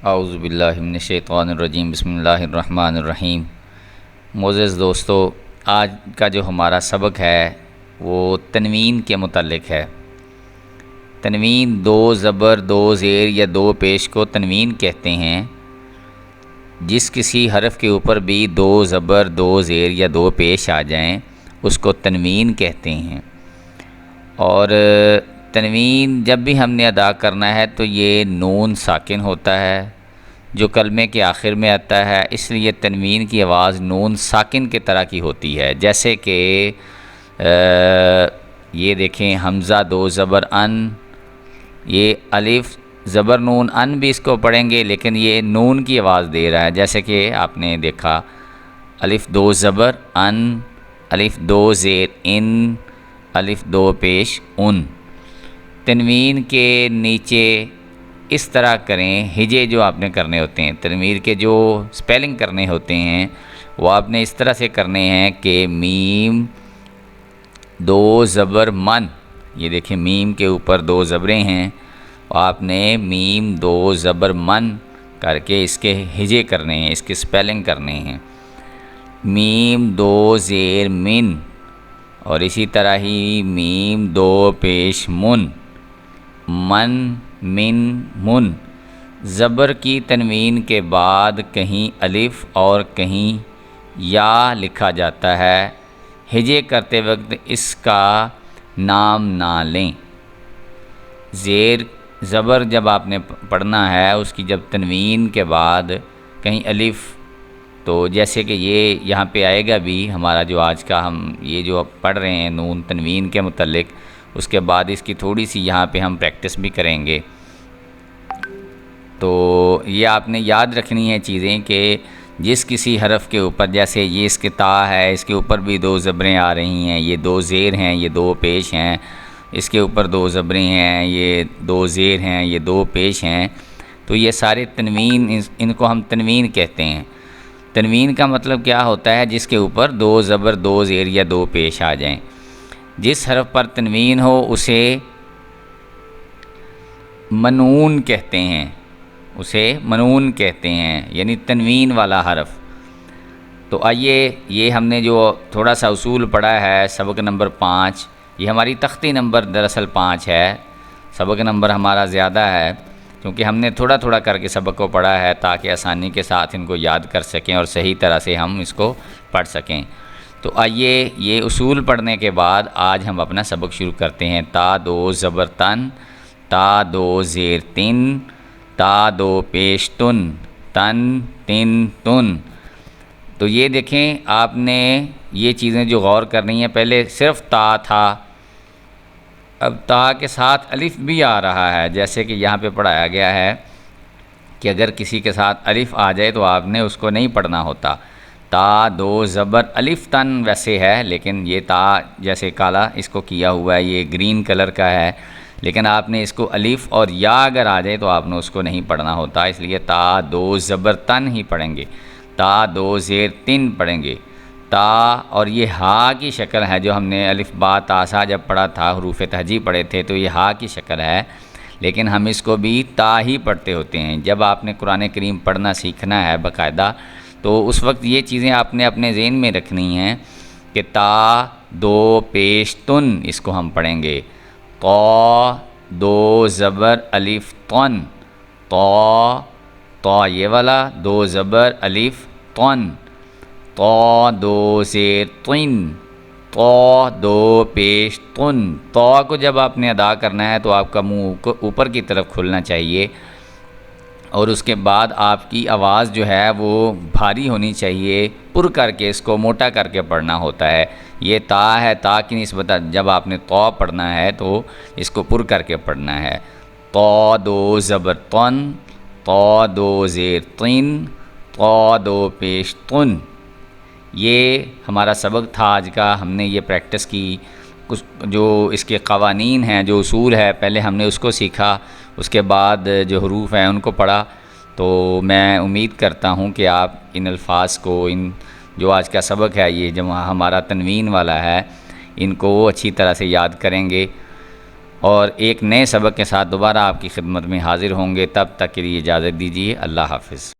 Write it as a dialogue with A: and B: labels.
A: اعوذ باللہ من الشیطان الرجیم، بسم اللہ الرحمن الرحیم۔ معزز دوستو، آج کا جو ہمارا سبق ہے وہ تنوین کے متعلق ہے۔ تنوین دو زبر، دو زیر یا دو پیش کو تنوین کہتے ہیں۔ جس کسی حرف کے اوپر بھی دو زبر، دو زیر یا دو پیش آ جائیں اس کو تنوین کہتے ہیں۔ اور تنوین جب بھی ہم نے ادا کرنا ہے تو یہ نون ساکن ہوتا ہے جو کلمے کے آخر میں آتا ہے، اس لیے تنوین کی آواز نون ساکن کے طرح کی ہوتی ہے۔ جیسے کہ یہ دیکھیں، حمزہ دو زبر ان، یہ الف زبر نون ان بھی اس کو پڑھیں گے لیکن یہ نون کی آواز دے رہا ہے، جیسے کہ آپ نے دیکھا الف دو زبر ان، الف دو زیر ان، الف دو پیش ان۔ تنوین کے نیچے اس طرح کریں، ہجے جو آپ نے کرنے ہوتے ہیں، تنوین کے جو سپیلنگ کرنے ہوتے ہیں وہ آپ نے اس طرح سے کرنے ہیں کہ میم دو زبر من، یہ دیکھیں میم کے اوپر دو زبریں ہیں، آپ نے میم دو زبر من کر کے اس کے ہجے کرنے ہیں، اس کے سپیلنگ کرنے ہیں۔ میم دو زیر من، اور اسی طرح ہی میم دو پیش من، من من من۔ زبر کی تنوین کے بعد کہیں الف اور کہیں یا لکھا جاتا ہے، ہجے کرتے وقت اس کا نام نہ لیں۔ زیر زبر جب آپ نے پڑھنا ہے اس کی جب تنوین کے بعد کہیں الف، تو جیسے کہ یہ یہاں پہ آئے گا بھی ہمارا جو آج کا ہم یہ جو پڑھ رہے ہیں نون تنوین کے متعلق، اس کے بعد اس کی تھوڑی سی یہاں پہ ہم پریکٹس بھی کریں گے۔ تو یہ آپ نے یاد رکھنی ہے چیزیں کہ جس کسی حرف کے اوپر، جیسے یہ اس کے تا ہے، اس کے اوپر بھی دو زبریں آ رہی ہیں، یہ دو زیر ہیں، یہ دو پیش ہیں، اس کے اوپر دو زبریں ہیں، یہ دو زیر ہیں، یہ دو پیش ہیں، تو یہ سارے تنوین، ان کو ہم تنوین کہتے ہیں۔ تنوین کا مطلب کیا ہوتا ہے؟ جس کے اوپر دو زبر، دو زیر یا دو پیش آ جائیں۔ جس حرف پر تنوین ہو اسے منون کہتے ہیں، اسے منون کہتے ہیں، یعنی تنوین والا حرف۔ تو آئیے، یہ ہم نے جو تھوڑا سا اصول پڑھا ہے، سبق نمبر 5، یہ ہماری تختی نمبر دراصل 5 ہے، سبق نمبر ہمارا زیادہ ہے کیونکہ ہم نے تھوڑا تھوڑا کر کے سبق کو پڑھا ہے تاکہ آسانی کے ساتھ ان کو یاد کر سکیں اور صحیح طرح سے ہم اس کو پڑھ سکیں۔ تو آئیے یہ اصول پڑھنے کے بعد آج ہم اپنا سبق شروع کرتے ہیں۔ تا دو زبر تن، تا دو زیر تن، تا دو پیش تن، تن تن تن۔ تو یہ دیکھیں، آپ نے یہ چیزیں جو غور کرنی ہیں، پہلے صرف تا تھا، اب تا کے ساتھ الف بھی آ رہا ہے، جیسے کہ یہاں پہ پڑھایا گیا ہے کہ اگر کسی کے ساتھ الف آ جائے تو آپ نے اس کو نہیں پڑھنا ہوتا۔ تا دو زبر الف تن ویسے ہے، لیکن یہ تا جیسے کالا اس کو کیا ہوا ہے، یہ گرین کلر کا ہے، لیکن آپ نے اس کو الف اور یا اگر آ جائے تو آپ نے اس کو نہیں پڑھنا ہوتا، اس لیے تا دو زبر تن ہی پڑھیں گے، تا دو زیر تن پڑھیں گے۔ تا اور یہ ہا کی شکل ہے، جو ہم نے الف با تا سا جب پڑھا تھا، حروف تہجی پڑھے تھے تو یہ ہا کی شکل ہے، لیکن ہم اس کو بھی تا ہی پڑھتے ہوتے ہیں۔ جب آپ نے قرآن کریم پڑھنا سیکھنا ہے باقاعدہ تو اس وقت یہ چیزیں آپ نے اپنے ذہن میں رکھنی ہیں کہ تا دو پیش تن اس کو ہم پڑھیں گے، تو دو زبر الف تن، تو یہ والا دو زبر الف تن، تو دو زیر تن، تو دو پیش تن۔ تو کو جب آپ نے ادا کرنا ہے تو آپ کا منہ اوپر کی طرف کھلنا چاہیے، اور اس کے بعد آپ کی آواز جو ہے وہ بھاری ہونی چاہیے، پر کر کے اس کو موٹا کر کے پڑھنا ہوتا ہے۔ یہ تا ہے، تا کی نسبت جب آپ نے تو پڑھنا ہے تو اس کو پر کر کے پڑھنا ہے۔ تو دو زبر تن، تو دو زیر تن، تو دو پیش تن۔ یہ ہمارا سبق تھا آج کا، ہم نے یہ پریکٹس کی، کچھ جو اس کے قوانین ہیں، جو اصول ہے، پہلے ہم نے اس کو سیکھا، اس کے بعد جو حروف ہیں ان کو پڑھا۔ تو میں امید کرتا ہوں کہ آپ ان الفاظ کو، ان جو آج کا سبق ہے یہ جو ہمارا تنوین والا ہے، ان کو اچھی طرح سے یاد کریں گے، اور ایک نئے سبق کے ساتھ دوبارہ آپ کی خدمت میں حاضر ہوں گے، تب تک کے لیے اجازت دیجیے، اللہ حافظ۔